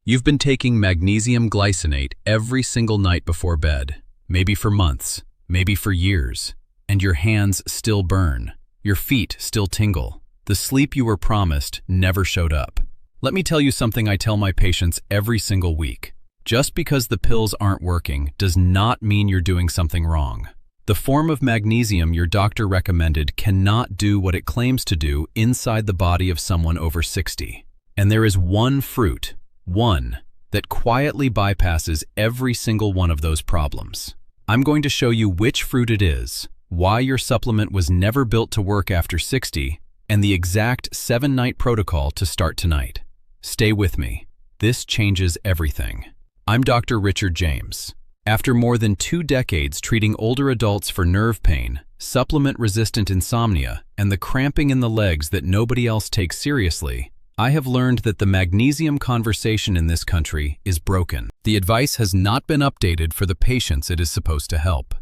You've been taking magnesium glycinate every single night before bed, maybe for months, maybe for years, and your hands still burn, your feet still tingle. The sleep you were promised never showed up. Let me tell you something I tell my patients every single week. Just because the pills aren't working does not mean you're doing something wrong. The form of magnesium your doctor recommended cannot do what it claims to do inside the body of someone over 60. And there is one fruit, that quietly bypasses every single one of those problems. I'm going to show you which fruit it is, why your supplement was never built to work after 60, and the exact 7-night protocol to start tonight. Stay with me. This changes everything. I'm Dr. Richard James. After more than 2 decades treating older adults for nerve pain, supplement-resistant insomnia, and the cramping in the legs that nobody else takes seriously, I have learned that the magnesium conversation in this country is broken. The advice has not been updated for the patients it is supposed to help.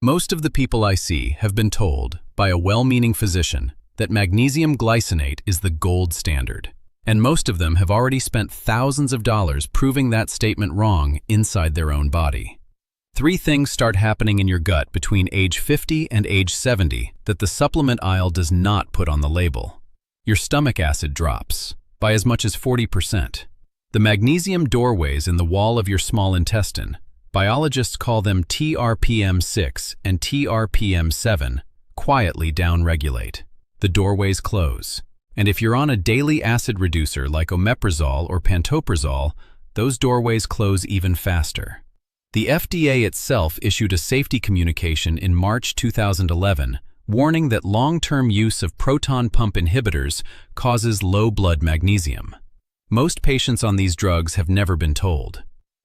Most of the people I see have been told, by a well-meaning physician, that magnesium glycinate is the gold standard. And most of them have already spent thousands of dollars proving that statement wrong inside their own body. 3 things start happening in your gut between age 50 and age 70 that the supplement aisle does not put on the label. Your stomach acid drops by as much as 40%. The magnesium doorways in the wall of your small intestine, biologists call them TRPM6 and TRPM7, quietly downregulate. The doorways close. And if you're on a daily acid reducer like omeprazole or pantoprazole, those doorways close even faster. The FDA itself issued a safety communication in March 2011 warning that long-term use of proton pump inhibitors causes low blood magnesium. Most patients on these drugs have never been told.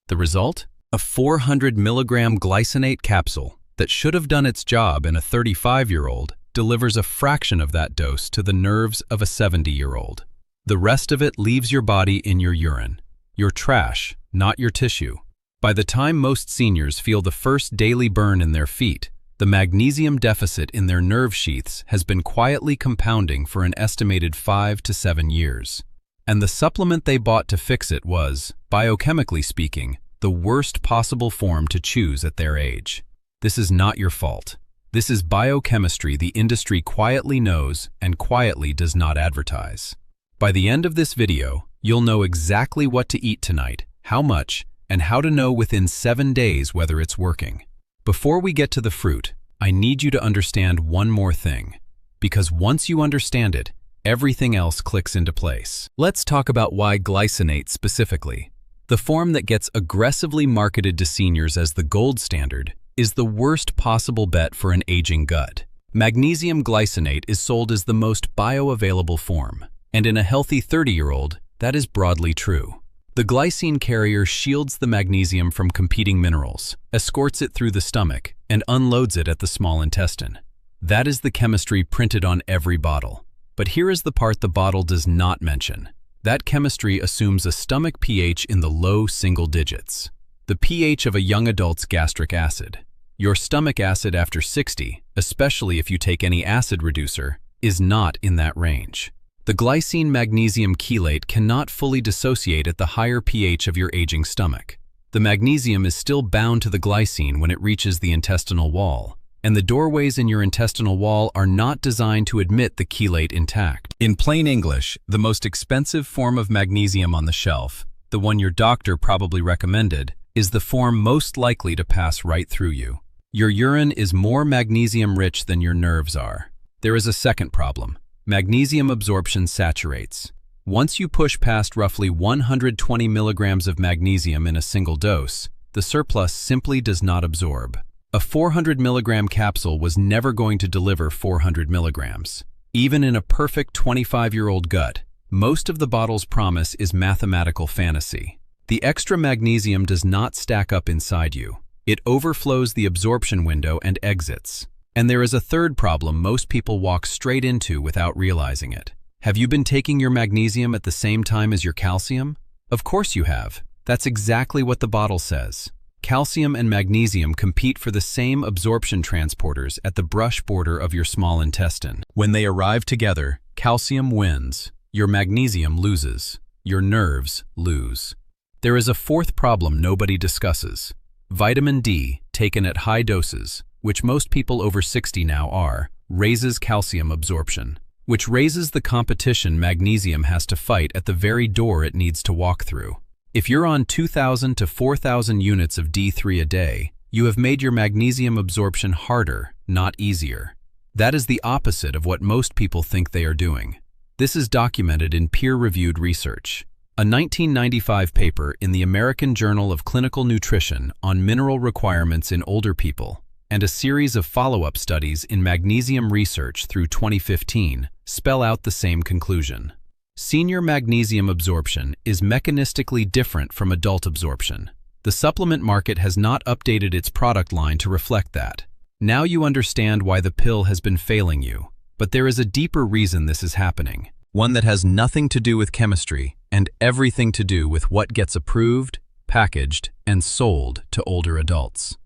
The result? A 400 milligram glycinate capsule that should have done its job in a 35-year-old delivers a fraction of that dose to the nerves of a 70-year-old. The rest of it leaves your body in your urine, your trash, not your tissue. By the time most seniors feel the first daily burn in their feet, the magnesium deficit in their nerve sheaths has been quietly compounding for an estimated 5 to 7 years. And the supplement they bought to fix it was, biochemically speaking, the worst possible form to choose at their age. This is not your fault. This is biochemistry the industry quietly knows and quietly does not advertise. By the end of this video, you'll know exactly what to eat tonight, how much, and how to know within 7 days whether it's working. Before we get to the fruit, I need you to understand one more thing, because once you understand it, everything else clicks into place. Let's talk about why glycinate specifically. The form that gets aggressively marketed to seniors as the gold standard is the worst possible bet for an aging gut. Magnesium glycinate is sold as the most bioavailable form, and in a healthy 30-year-old, that is broadly true. The glycine carrier shields the magnesium from competing minerals, escorts it through the stomach, and unloads it at the small intestine. That is the chemistry printed on every bottle. But here is the part the bottle does not mention. That chemistry assumes a stomach pH in the low single digits. The pH of a young adult's gastric acid. Your stomach acid after 60, especially if you take any acid reducer, is not in that range. The glycine magnesium chelate cannot fully dissociate at the higher pH of your aging stomach. The magnesium is still bound to the glycine when it reaches the intestinal wall, and the doorways in your intestinal wall are not designed to admit the chelate intact. In plain English, the most expensive form of magnesium on the shelf, the one your doctor probably recommended, is the form most likely to pass right through you. Your urine is more magnesium-rich than your nerves are. There is a second problem. Magnesium absorption saturates. Once you push past roughly 120 milligrams of magnesium in a single dose, the surplus simply does not absorb. A 400 milligram capsule was never going to deliver 400 milligrams. Even in a perfect 25-year-old gut, most of the bottle's promise is mathematical fantasy. The extra magnesium does not stack up inside you. It overflows the absorption window and exits. And there is a third problem most people walk straight into without realizing it. Have you been taking your magnesium at the same time as your calcium? Of course you have. That's exactly what the bottle says. Calcium and magnesium compete for the same absorption transporters at the brush border of your small intestine. When they arrive together, calcium wins. Your magnesium loses. Your nerves lose. There is a fourth problem nobody discusses. Vitamin D, taken at high doses, which most people over 60 now are, raises calcium absorption, which raises the competition magnesium has to fight at the very door it needs to walk through. If you're on 2,000 to 4,000 units of D3 a day, you have made your magnesium absorption harder, not easier. That is the opposite of what most people think they are doing. This is documented in peer-reviewed research. A 1995 paper in the American Journal of Clinical Nutrition on mineral requirements in older people, and a series of follow-up studies in magnesium research through 2015 spell out the same conclusion. Senior magnesium absorption is mechanistically different from adult absorption. The supplement market has not updated its product line to reflect that. Now you understand why the pill has been failing you, but there is a deeper reason this is happening. One that has nothing to do with chemistry and everything to do with what gets approved, packaged, and sold to older adults.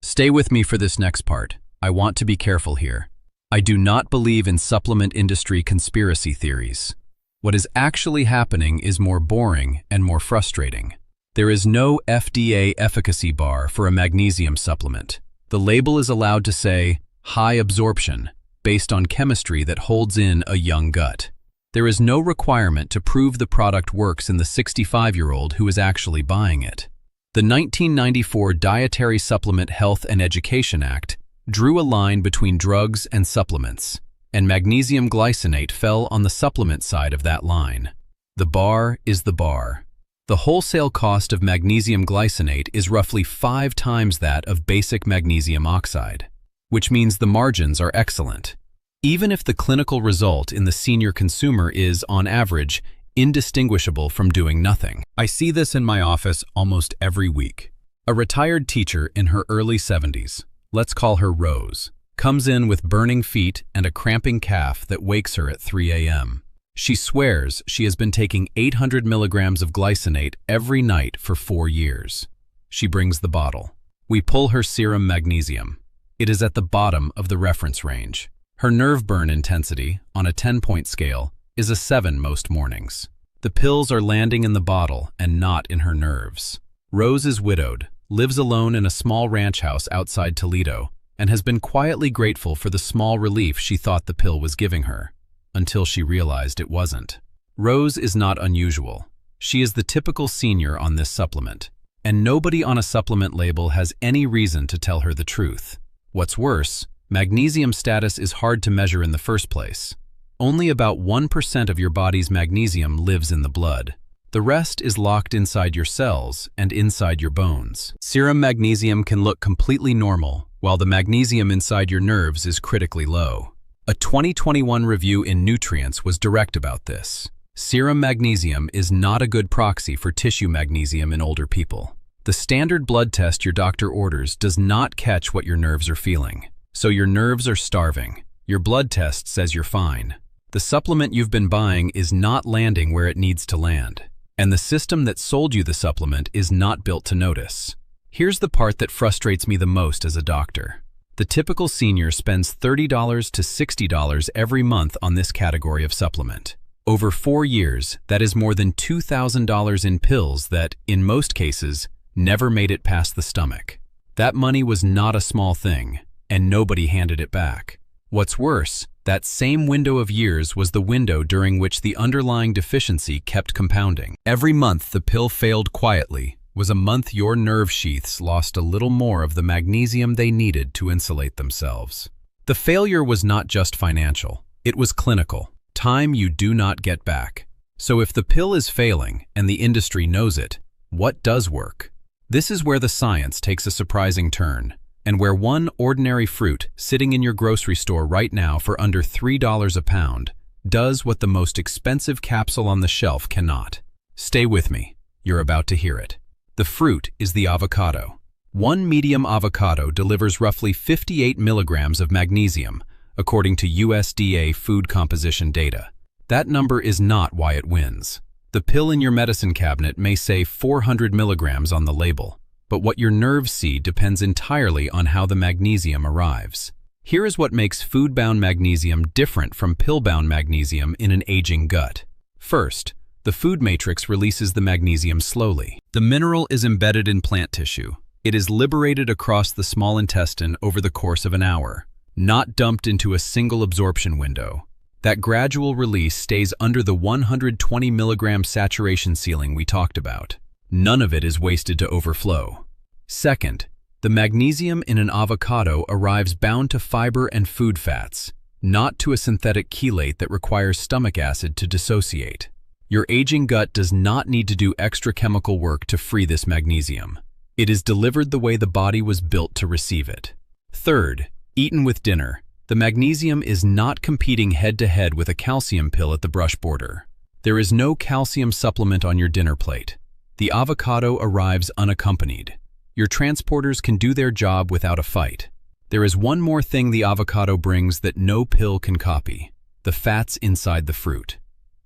Stay with me for this next part. I want to be careful here. I do not believe in supplement industry conspiracy theories. What is actually happening is more boring and more frustrating. There is no FDA efficacy bar for a magnesium supplement. The label is allowed to say, high absorption, based on chemistry that holds in a young gut. There is no requirement to prove the product works in the 65-year-old who is actually buying it. The 1994 Dietary Supplement Health and Education Act drew a line between drugs and supplements, and magnesium glycinate fell on the supplement side of that line. The bar is the bar. The wholesale cost of magnesium glycinate is roughly 5 times that of basic magnesium oxide, which means the margins are excellent. Even if the clinical result in the senior consumer is, on average, indistinguishable from doing nothing. I see this in my office almost every week. A retired teacher in her early 70s, let's call her Rose, comes in with burning feet and a cramping calf that wakes her at 3 a.m. She swears she has been taking 800 milligrams of glycinate every night for 4 years. She brings the bottle. We pull her serum magnesium. It is at the bottom of the reference range. Her nerve burn intensity, on a 10-point scale, is a 7 most mornings. The pills are landing in the bottle and not in her nerves. Rose is widowed, lives alone in a small ranch house outside Toledo, and has been quietly grateful for the small relief she thought the pill was giving her, until she realized it wasn't. Rose is not unusual. She is the typical senior on this supplement, and nobody on a supplement label has any reason to tell her the truth. What's worse, magnesium status is hard to measure in the first place. Only about 1% of your body's magnesium lives in the blood. The rest is locked inside your cells and inside your bones. Serum magnesium can look completely normal, while the magnesium inside your nerves is critically low. A 2021 review in Nutrients was direct about this. Serum magnesium is not a good proxy for tissue magnesium in older people. The standard blood test your doctor orders does not catch what your nerves are feeling. So your nerves are starving. Your blood test says you're fine. The supplement you've been buying is not landing where it needs to land. And the system that sold you the supplement is not built to notice. Here's the part that frustrates me the most as a doctor. The typical senior spends $30 to $60 every month on this category of supplement. Over 4 years, that is more than $2,000 in pills that, in most cases, never made it past the stomach. That money was not a small thing, and nobody handed it back. What's worse, that same window of years was the window during which the underlying deficiency kept compounding. Every month the pill failed quietly was a month your nerve sheaths lost a little more of the magnesium they needed to insulate themselves. The failure was not just financial, it was clinical. Time you do not get back. So if the pill is failing and the industry knows it, what does work? This is where the science takes a surprising turn, and where one ordinary fruit sitting in your grocery store right now for under $3 a pound does what the most expensive capsule on the shelf cannot. Stay with me, you're about to hear it. The fruit is the avocado. One medium avocado delivers roughly 58 milligrams of magnesium, according to USDA food composition data. That number is not why it wins. The pill in your medicine cabinet may say 400 milligrams on the label, but what your nerves see depends entirely on how the magnesium arrives. Here is what makes food-bound magnesium different from pill-bound magnesium in an aging gut. First, The food matrix releases the magnesium slowly. The mineral is embedded in plant tissue. It is liberated across the small intestine over the course of an hour, not dumped into a single absorption window. That gradual release stays under the 120 milligram saturation ceiling we talked about. None of it is wasted to overflow. Second, the magnesium in an avocado arrives bound to fiber and food fats, not to a synthetic chelate that requires stomach acid to dissociate. Your aging gut does not need to do extra chemical work to free this magnesium. It is delivered the way the body was built to receive it. Third, eaten with dinner, the magnesium is not competing head-to-head with a calcium pill at the brush border. There is no calcium supplement on your dinner plate. The avocado arrives unaccompanied. Your transporters can do their job without a fight. There is one more thing the avocado brings that no pill can copy: the fats inside the fruit.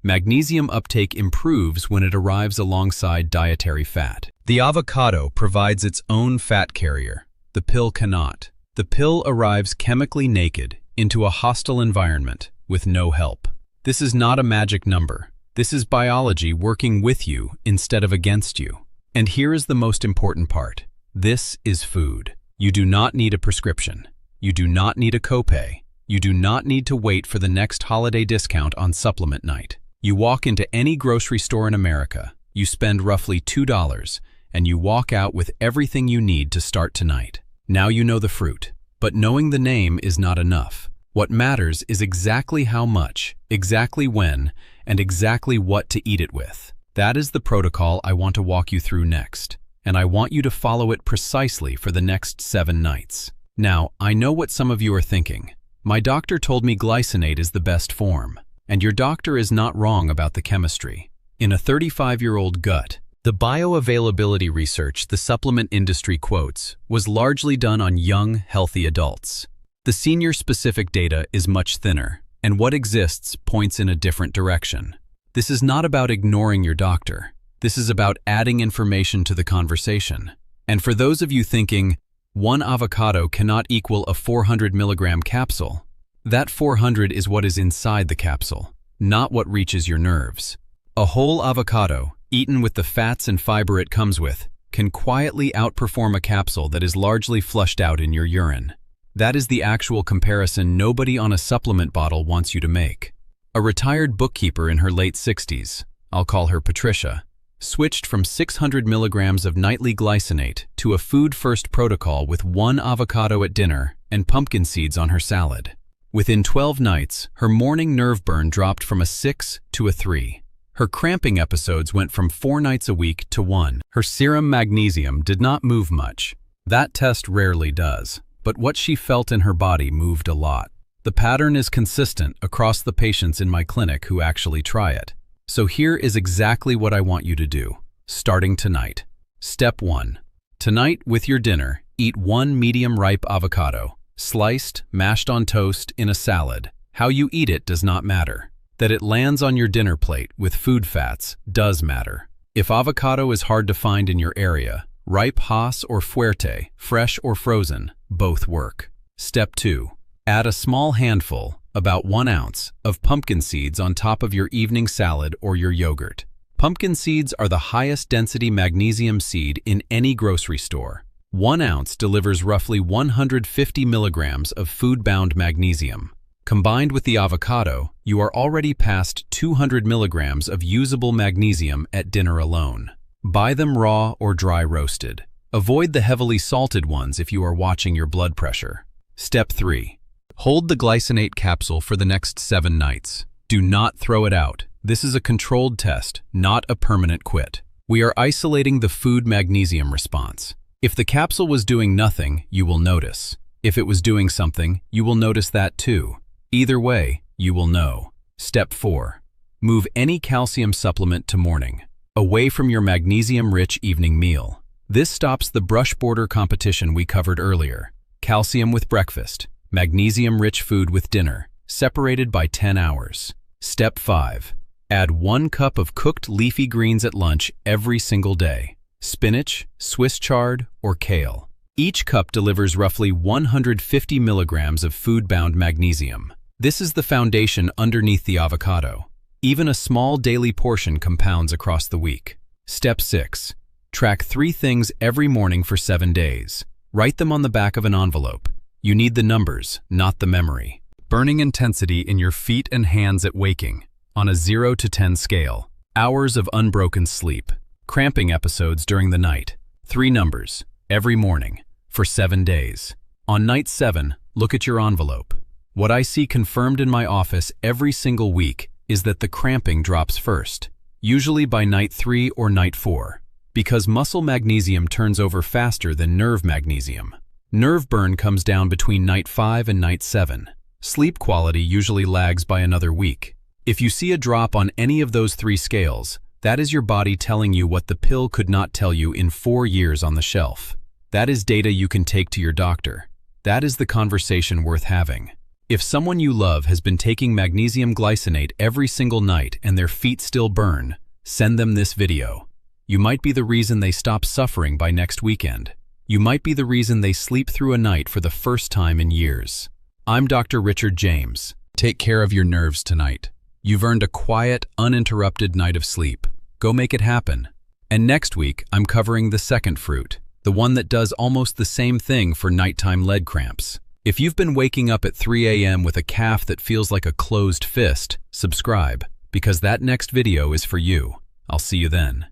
Magnesium uptake improves when it arrives alongside dietary fat. The avocado provides its own fat carrier. The pill cannot. The pill arrives chemically naked into a hostile environment with no help. This is not a magic number. This is biology working with you instead of against you. And here is the most important part. This is food. You do not need a prescription. You do not need a copay. You do not need to wait for the next holiday discount on supplement night. You walk into any grocery store in America, you spend roughly $2, and you walk out with everything you need to start tonight. Now you know the fruit, but knowing the name is not enough. What matters is exactly how much, exactly when, and exactly what to eat it with. That is the protocol I want to walk you through next, and I want you to follow it precisely for the next 7 nights. Now, I know what some of you are thinking. My doctor told me glycinate is the best form. And your doctor is not wrong about the chemistry. In a 35-year-old gut, the bioavailability research the supplement industry quotes was largely done on young, healthy adults. The senior-specific data is much thinner, and what exists points in a different direction. This is not about ignoring your doctor. This is about adding information to the conversation. And for those of you thinking, one avocado cannot equal a 400 milligram capsule, that 400 is what is inside the capsule, not what reaches your nerves. A whole avocado, eaten with the fats and fiber it comes with, can quietly outperform a capsule that is largely flushed out in your urine. That is the actual comparison nobody on a supplement bottle wants you to make. A retired bookkeeper in her late 60s, I'll call her Patricia, switched from 600 milligrams of nightly glycinate to a food-first protocol with 1 avocado at dinner and pumpkin seeds on her salad. Within 12 nights, her morning nerve burn dropped from a 6 to a 3. Her cramping episodes went from 4 nights a week to 1. Her serum magnesium did not move much. That test rarely does, but what she felt in her body moved a lot. The pattern is consistent across the patients in my clinic who actually try it. So here is exactly what I want you to do, starting tonight. Step 1. Tonight, with your dinner, eat 1 medium-ripe avocado. Sliced, mashed on toast, in a salad. How you eat it does not matter. That it lands on your dinner plate with food fats does matter. If avocado is hard to find in your area, ripe Hass or Fuerte, fresh or frozen, both work. Step 2. Add a small handful, about 1 ounce, of pumpkin seeds on top of your evening salad or your yogurt. Pumpkin seeds are the highest density magnesium seed in any grocery store. 1 ounce delivers roughly 150 milligrams of food-bound magnesium. Combined with the avocado, you are already past 200 milligrams of usable magnesium at dinner alone. Buy them raw or dry roasted. Avoid the heavily salted ones if you are watching your blood pressure. Step 3. Hold the glycinate capsule for the next 7 nights. Do not throw it out. This is a controlled test, not a permanent quit. We are isolating the food magnesium response. If the capsule was doing nothing, you will notice. If it was doing something, you will notice that too. Either way, you will know. Step 4. Move any calcium supplement to morning, away from your magnesium-rich evening meal. This stops the brush border competition we covered earlier. Calcium with breakfast, magnesium-rich food with dinner, separated by 10 hours. Step 5. Add 1 cup of cooked leafy greens at lunch every single day. Spinach, Swiss chard, or kale. Each cup delivers roughly 150 milligrams of food-bound magnesium. This is the foundation underneath the avocado. Even a small daily portion compounds across the week. Step 6. Track 3 things every morning for 7 days. Write them on the back of an envelope. You need the numbers, not the memory. Burning intensity in your feet and hands at waking, on a 0 to 10 scale. Hours of unbroken sleep. Cramping episodes during the night. 3 numbers, every morning, for 7 days. On night 7, look at your envelope. What I see confirmed in my office every single week is that the cramping drops first, usually by night 3 or night 4, because muscle magnesium turns over faster than nerve magnesium. Nerve burn comes down between night 5 and night 7. Sleep quality usually lags by another week. If you see a drop on any of those 3 scales, that is your body telling you what the pill could not tell you in 4 years on the shelf. That is data you can take to your doctor. That is the conversation worth having. If someone you love has been taking magnesium glycinate every single night and their feet still burn, send them this video. You might be the reason they stop suffering by next weekend. You might be the reason they sleep through a night for the first time in years. I'm Dr. Richard James. Take care of your nerves tonight. You've earned a quiet, uninterrupted night of sleep. Go make it happen. And next week, I'm covering the second fruit, the one that does almost the same thing for nighttime leg cramps. If you've been waking up at 3 a.m. with a calf that feels like a closed fist, subscribe, because that next video is for you. I'll see you then.